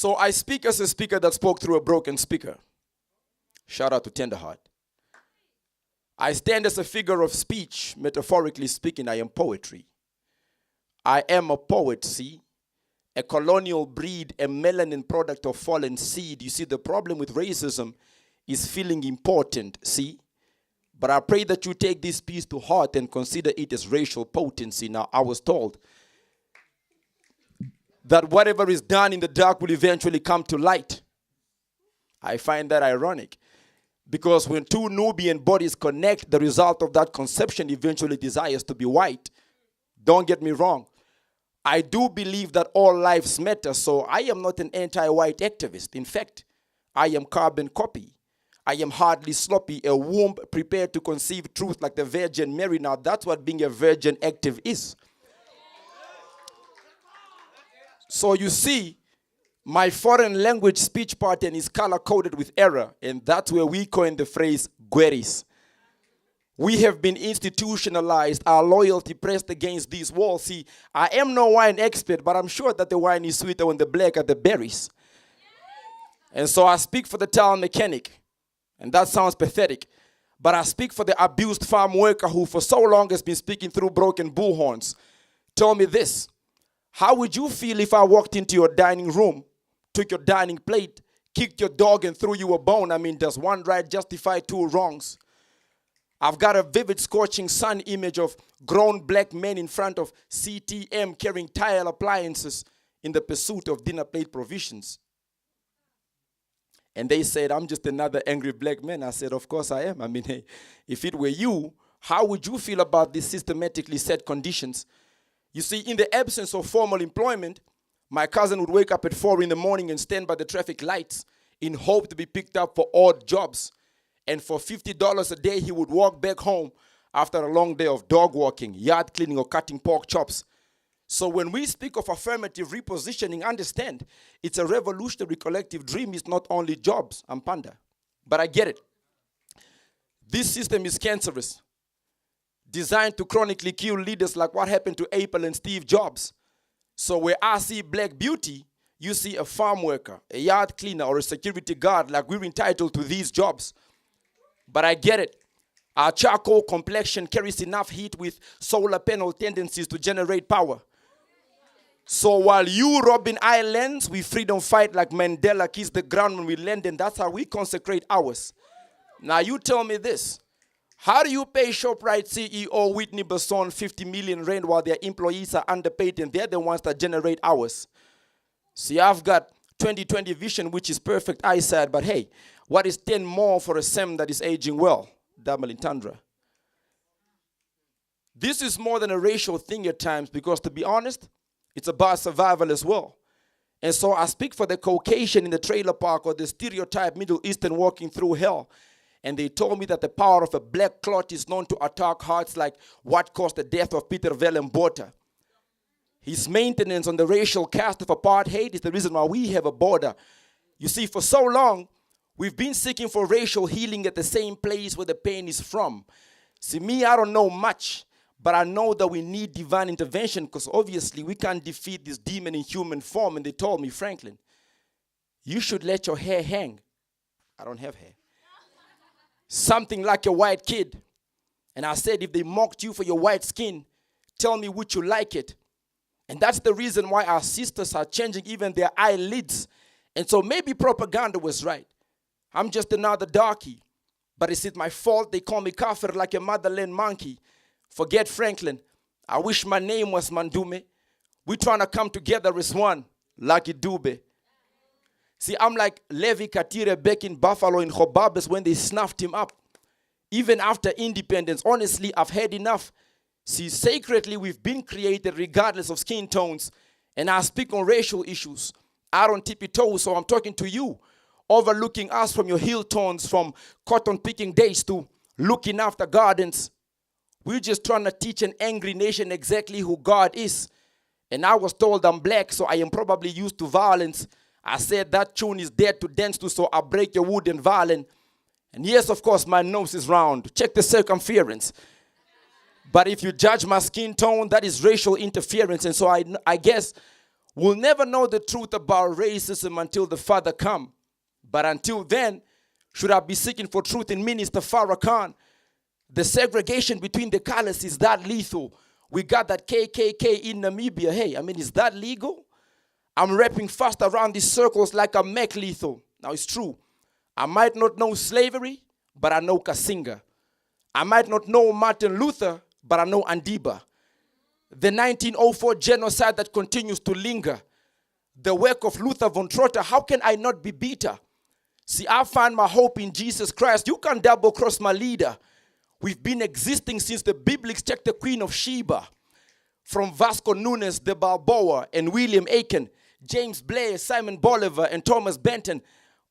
So I speak as a speaker that spoke through a broken speaker. Shout out to Tenderheart. I stand as a figure of speech. Metaphorically speaking, I am poetry. I am a poet, see? A colonial breed, a melanin product of fallen seed. You see, the problem with racism is feeling important, see? But I pray that you take this piece to heart and consider it as racial potency. Now, I was told that whatever is done in the dark will eventually come to light. I find that ironic. Because when two Nubian bodies connect, the result of that conception eventually desires to be white. Don't get me wrong. I do believe that all lives matter, so I am not an anti-white activist. In fact, I am carbon copy. I am hardly sloppy, a womb prepared to conceive truth like the Virgin Mary. Now, that's what being a virgin active is. So you see, my foreign language speech pattern is color-coded with error, and that's where we coined the phrase gueris. We have been institutionalized, our loyalty pressed against these walls. See, I am no wine expert, but I'm sure that the wine is sweeter when the black are the berries. And so I speak for the town mechanic, and that sounds pathetic, but I speak for the abused farm worker who for so long has been speaking through broken bullhorns. Tell me this, how would you feel if I walked into your dining room, took your dining plate, kicked your dog and threw you a bone? I mean, does one right justify two wrongs? I've got a vivid scorching sun image of grown black men in front of CTM carrying tile appliances in the pursuit of dinner plate provisions. And they said, I'm just another angry black man. I said, of course I am. I mean, hey, if it were you, how would you feel about these systematically set conditions? You see, in the absence of formal employment, my cousin would wake up at 4 in the morning and stand by the traffic lights in hope to be picked up for odd jobs. And for $50 a day, he would walk back home after a long day of dog walking, yard cleaning, or cutting pork chops. So when we speak of affirmative repositioning, understand, it's a revolutionary collective dream. It's not only jobs, I'm panda. But I get it. This system is cancerous, designed to chronically kill leaders like what happened to Apple and Steve Jobs. So where I see black beauty, you see a farm worker, a yard cleaner, or a security guard, like we're entitled to these jobs. But I get it. Our charcoal complexion carries enough heat with solar panel tendencies to generate power. So while you Robin Islands, we freedom fight like Mandela kiss the ground when we land, and that's how we consecrate ours. Now you tell me this. How do you pay ShopRite CEO Whitney Besson 50 million rand while their employees are underpaid and they're the ones that generate hours? See, I've got 20/20 vision, which is perfect eyesight, but hey, what is 10 more for a Sam that is aging well? Damalin Tundra. This is more than a racial thing at times because, to be honest, it's about survival as well. And so I speak for the Caucasian in the trailer park or the stereotype Middle Eastern walking through hell. And they told me that the power of a black clot is known to attack hearts like what caused the death of Peter Vellenbota. His maintenance on the racial cast of apartheid is the reason why we have a border. You see, for so long, we've been seeking for racial healing at the same place where the pain is from. See, me, I don't know much, but I know that we need divine intervention because obviously we can't defeat this demon in human form. And they told me, Franklin, you should let your hair hang. I don't have hair. Something like a white kid. And I said, if they mocked you for your white skin, tell me would you like it? And that's the reason why our sisters are changing even their eyelids. And so maybe propaganda was right. I'm just another darkie. But is it my fault they call me kafir like a motherland monkey? Forget Franklin. I wish my name was Mandume. We're trying to come together as one, Lucky Dube. See, I'm like Levi Katire back in Buffalo in Hobabes when they snuffed him up. Even after independence, honestly, I've had enough. See, sacredly, we've been created regardless of skin tones. And I speak on racial issues. I don't tippy toes, so I'm talking to you. Overlooking us from your hill tones, from cotton picking days to looking after gardens. We're just trying to teach an angry nation exactly who God is. And I was told I'm black, so I am probably used to violence. I said that tune is dead to dance to, so I break your wooden violin. And yes, of course, my nose is round. Check the circumference. But if you judge my skin tone, that is racial interference. And so I guess We'll never know the truth about racism until the Father come. But until then, should I be seeking for truth in Minister Farrakhan? The segregation between the colors is that lethal. We got that KKK in Namibia. Hey, I mean, is that legal? I'm rapping fast around these circles like I'm mech lethal. Now, it's true. I might not know slavery, but I know Kasinga. I might not know Martin Luther, but I know Andiba. The 1904 genocide that continues to linger. The work of Luther von Trotter, how can I not be bitter? See, I find my hope in Jesus Christ. You can double cross my leader. We've been existing since the biblics checked the Queen of Sheba. From Vasco Nunes de Balboa and William Aiken, James Blair, Simon Bolivar, and Thomas Benton,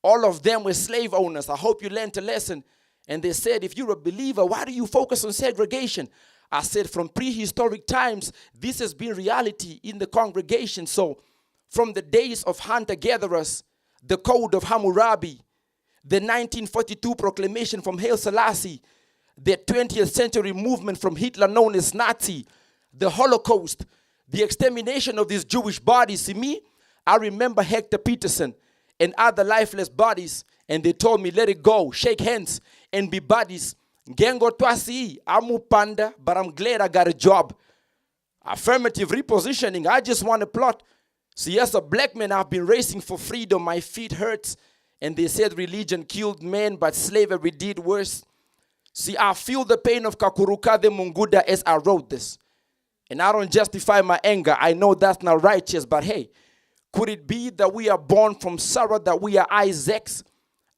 all of them were slave owners. I hope you learned a lesson. And they said, if you're a believer, why do you focus on segregation? I said, from prehistoric times, this has been reality in the congregation. So, from the days of hunter-gatherers, the Code of Hammurabi, the 1942 proclamation from Haile Selassie, the 20th century movement from Hitler known as Nazi, the Holocaust, the extermination of these Jewish bodies. See me, I remember Hector Peterson and other lifeless bodies, and they told me, let it go, shake hands, and be buddies. Gengo twasi, I'm upanda, but I'm glad I got a job. Affirmative repositioning, I just want to plot. See, as a black man, I've been racing for freedom. My feet hurt. And they said religion killed men, but slavery did worse. See, I feel the pain of Kakurukade Munguda as I wrote this. And I don't justify my anger. I know that's not righteous, but hey, could it be that we are born from Sarah, that we are Isaacs?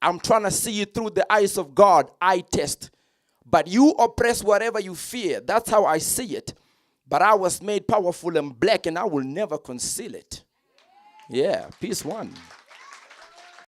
I'm trying to see it through the eyes of God. I test. But you oppress whatever you fear. That's how I see it. But I was made powerful and black, and I will never conceal it. Yeah, peace one.